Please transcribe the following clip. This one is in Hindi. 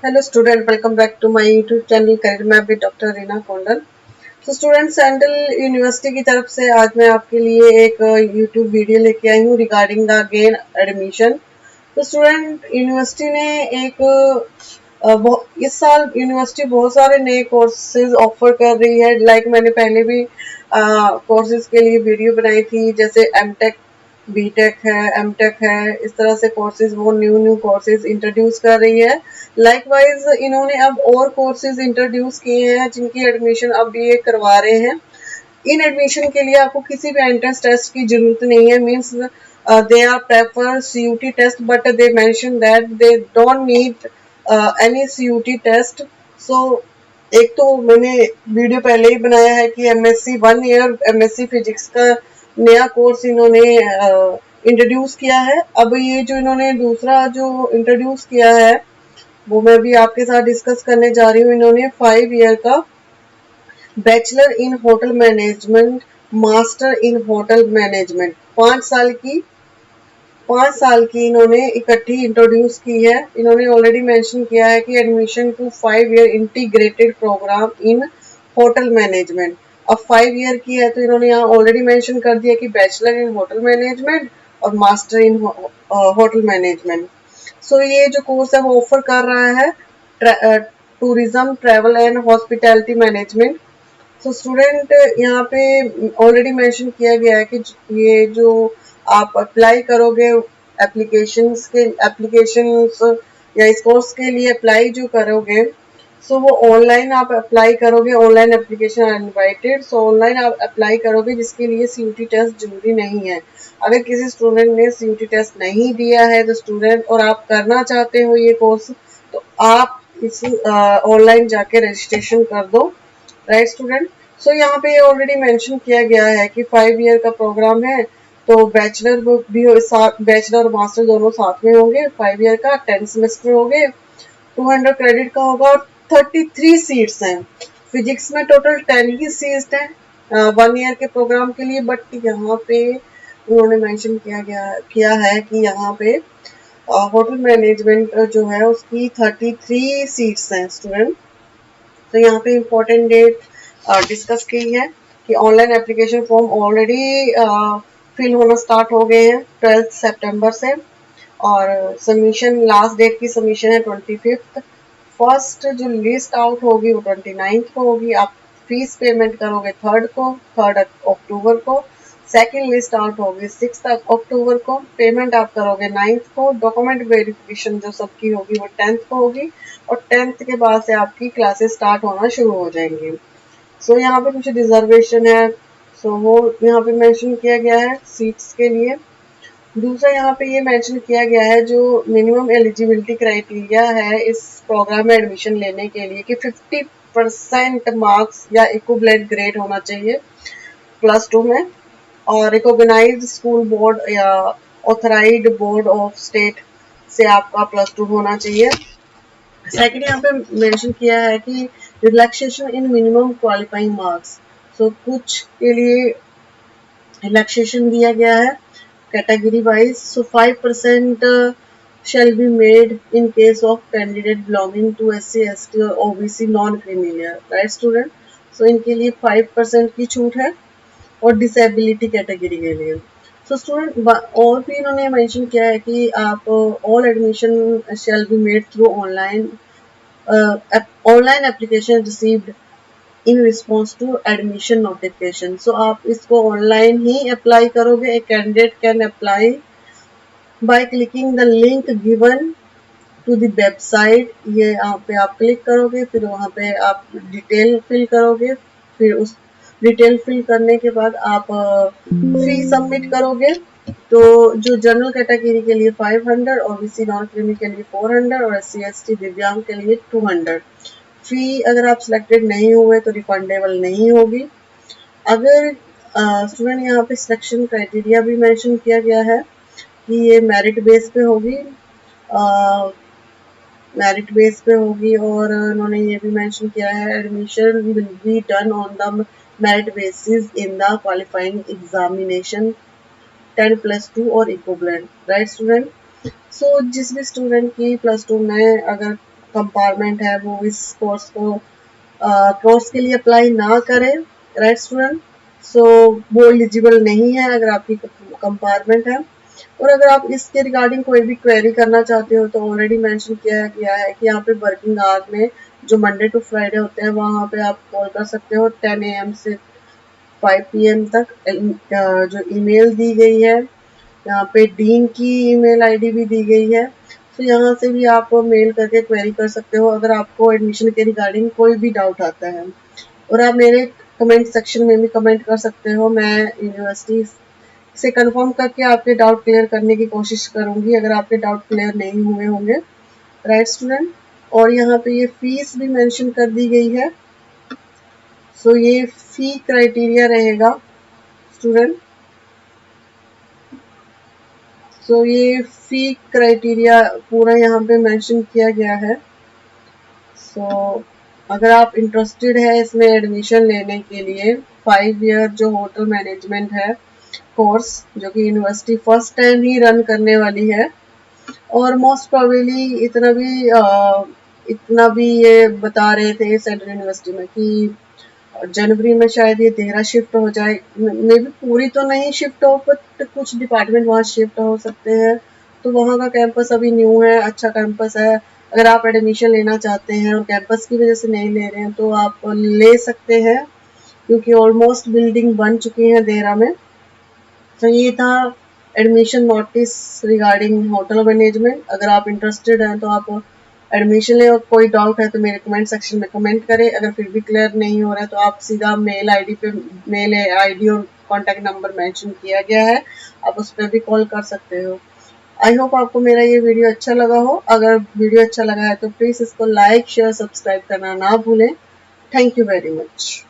Hello student, welcome back to my YouTube channel Career Map with Dr. Reena कोंडल। तो स्टूडेंट सेंट्रल यूनिवर्सिटी की तरफ से आज मैं आपके लिए एक YouTube वीडियो लेके आई हूँ रिगार्डिंग द गेन एडमिशन। तो स्टूडेंट यूनिवर्सिटी ने एक इस साल यूनिवर्सिटी बहुत सारे नए कोर्सेज ऑफर कर रही है। लाइक मैंने पहले भी कोर्सेज के लिए वीडियो बनाई थी, जैसे एमटेक, बीटेक है, एमटेक है, इस तरह से कोर्सेज वो न्यू कोर्सेज इंट्रोड्यूस कर रही है। लाइकवाइज इन्होंने अब और कोर्सेज इंट्रोड्यूस किए हैं जिनकी एडमिशन अब ये करवा रहे हैं। इन एडमिशन के लिए आपको किसी भी एंट्रेंस टेस्ट की जरूरत नहीं है। Means they are prefer CUT test, but they mention that they don't need any CUT test. So एक तो मैंने वीडियो पहले ही बनाया है कि MSc 1 ईयर MSc फिजिक्स का नया कोर्स इन्होंने इंट्रोड्यूस किया है। अब ये जो इन्होंने दूसरा जो इंट्रोड्यूस किया है वो मैं भी आपके साथ डिस्कस करने जा रही हूँ। इन्होंने 5 ईयर का bachelor in hotel management, master in hotel management, 5 साल की इन्होंने इकट्ठी इंट्रोड्यूस की है। इन्होंने ऑलरेडी मेंशन किया है कि admission to 5 year integrated programme in hotel management. अब 5 ईयर की है तो इन्होंने यहाँ ऑलरेडी मेंशन कर दिया कि बैचलर इन होटल मैनेजमेंट और मास्टर इन होटल मैनेजमेंट। सो ये जो कोर्स है वो ऑफर कर रहा है tourism, travel and hospitality management. So student यहाँ पे ऑलरेडी मेंशन किया गया है कि ये जो आप अप्लाई करोगे एप्लीकेशंस या इस कोर्स के लिए अप्लाई जो करोगे, सो वो ऑनलाइन आप अप्लाई करोगे। Online application are invited. So online आप अप्लाई करोगे जिसके लिए CUT टेस्ट जरूरी नहीं है। अगर किसी स्टूडेंट ने CUT टेस्ट नहीं दिया है तो स्टूडेंट और आप करना चाहते हो ये कोर्स, तो आप इस ऑनलाइन जाके रजिस्ट्रेशन कर दो। Right student. सो यहाँ पे ऑलरेडी मेंशन किया गया है कि 5 ईयर का प्रोग्राम है, तो बैचलर भी साथ, बैचलर और मास्टर दोनों साथ में होंगे। 5 ईयर का 10 सेमेस्टर हो गए, 200 क्रेडिट का होगा और 33 सीट्स हैं। फिजिक्स में टोटल 10 ही सीट्स हैं 1 ईयर के प्रोग्राम के लिए। बट यहाँ पे उन्होंने मेंशन किया है कि यहाँ पे होटल मैनेजमेंट जो है उसकी 33 सीट्स हैं स्टूडेंट। तो यहाँ पे इम्पोर्टेंट डेट डिस्कस की है कि online application form already fill होना स्टार्ट हो गए हैं 12 सितंबर से, और सबमिशन लास्ट डेट की सबमिशन है 25। फर्स्ट जो लिस्ट आउट होगी वो 29 को होगी। आप फीस पेमेंट करोगे 3 अक्टूबर को। सेकेंड लिस्ट आउट होगी 6 अक्टूबर को। पेमेंट आप करोगे 9 को। डॉक्यूमेंट वेरिफिकेशन जो सबकी होगी वो 10 को होगी, और 10 के बाद से आपकी क्लासेस स्टार्ट होना शुरू हो जाएंगी। सो यहाँ पे कुछ रिजर्वेशन है, सो वो यहाँ पे मेंशन किया गया है सीट्स के लिए। दूसरा यहाँ पे ये मेंशन किया गया है जो मिनिमम एलिजिबिलिटी क्राइटेरिया है इस प्रोग्राम में एडमिशन लेने के लिए कि 50% मार्क्स या इक्विवेलेंट ग्रेड होना चाहिए +2 में, और रिकॉग्नाइज्ड स्कूल बोर्ड या ऑथराइज्ड बोर्ड ऑफ स्टेट से आपका +2 होना चाहिए। सेकंड यहाँ पे मेंशन किया है कि relaxation in minimum qualifying marks. So कुछ के लिए रिलैक्सेशन दिया गया है category wise. So 5% shall be made in case of candidate belonging to SC, ST और OBC non creamy layer. Right student. So इनके लिए 5% की छूट है, और डिसेबिलिटी कैटेगरी के लिए। सो स्टूडेंट और भी इन्होंने मेंशन किया है कि आप all admission shall be made through online application received in response to admission notification. So आप इसको ऑनलाइन ही अप्लाई करोगे। A candidate can apply by clicking the link given to the website. ये यहाँ पे आप क्लिक करोगे, फिर वहाँ पे आप डिटेल फिल करोगे। फिर उस डिटेल फिल करने के बाद आप फी सबमिट करोगे। तो जो जनरल कैटेगरी के लिए 500, OBC नॉन क्रीमी के लिए 400 और SC ST दिव्यांग के लिए 200। फी अगर आप सिलेक्टेड नहीं हुए तो रिफंडेबल नहीं होगी। अगर स्टूडेंट यहाँ पे सिलेक्शन क्राइटेरिया भी मेंशन किया गया है कि ये मेरिट बेस पे होगी, मेरिट बेस पे होगी। और उन्होंने ये भी मेंशन किया है admission will be done on the merit basis in the qualifying examination 10+2 और इक्विवेलेंट। Right student. सो जिस भी स्टूडेंट की +2 में अगर कंपार्टमेंट है वो इस कोर्स के लिए अप्लाई ना करें, राइट स्टूडेंट। सो वो एलिजिबल नहीं है अगर आपकी कंपार्टमेंट है। और अगर आप इसके रिगार्डिंग कोई भी क्वेरी करना चाहते हो तो ऑलरेडी मेंशन किया गया है कि यहाँ पे वर्किंग आवर में जो मंडे टू फ्राइडे होते हैं वहाँ पे आप कॉल कर सकते हो 10 AM से 5 PM तक। जो ईमेल दी गई है यहाँ पे डीन की ईमेल आईडी भी दी गई है, तो यहाँ से भी आप मेल करके क्वेरी कर सकते हो अगर आपको एडमिशन के रिगार्डिंग कोई भी डाउट आता है। और आप मेरे कमेंट सेक्शन में भी कमेंट कर सकते हो, मैं यूनिवर्सिटी से कंफर्म करके आपके डाउट क्लियर करने की कोशिश करूंगी अगर आपके डाउट क्लियर नहीं हुए होंगे, राइट स्टूडेंट। और यहाँ पे ये फीस भी मेंशन कर दी गई है। सो ये फी क्राइटेरिया रहेगा स्टूडेंट। सो ये फी क्राइटेरिया पूरा यहाँ पे मेंशन किया गया है। सो अगर आप इंटरेस्टेड है इसमें एडमिशन लेने के लिए 5 ईयर जो होटल मैनेजमेंट है कोर्स जो कि यूनिवर्सिटी फर्स्ट टाइम ही रन करने वाली है, और मोस्ट प्रोबेबली इतना भी ये बता रहे थे सेंट्रल यूनिवर्सिटी में कि जनवरी में शायद ये देहरा शिफ्ट हो जाए, मे भी पूरी तो नहीं शिफ्ट हो बट कुछ डिपार्टमेंट वहाँ शिफ्ट हो सकते हैं। तो वहाँ का कैंपस अभी न्यू है, अच्छा कैंपस है। अगर आप एडमिशन लेना चाहते हैं और कैंपस की वजह से नहीं ले रहे हैं तो आप ले सकते हैं क्योंकि ऑलमोस्ट बिल्डिंग बन चुकी है देहरा में। तो ये था admission notice regarding hotel management. अगर आप इंटरेस्टेड हैं तो आप एडमिशन ले, और कोई डाउट है तो मेरे कमेंट सेक्शन में कमेंट करें। अगर फिर भी क्लियर नहीं हो रहा है तो आप सीधा मेल आईडी और कॉन्टैक्ट नंबर मेंशन किया गया है, आप उस पर भी कॉल कर सकते हो। आई होप आपको मेरा ये वीडियो अच्छा लगा हो। अगर वीडियो अच्छा लगा है तो प्लीज़ इसको लाइक शेयर सब्सक्राइब करना ना भूलें। Thank you very much.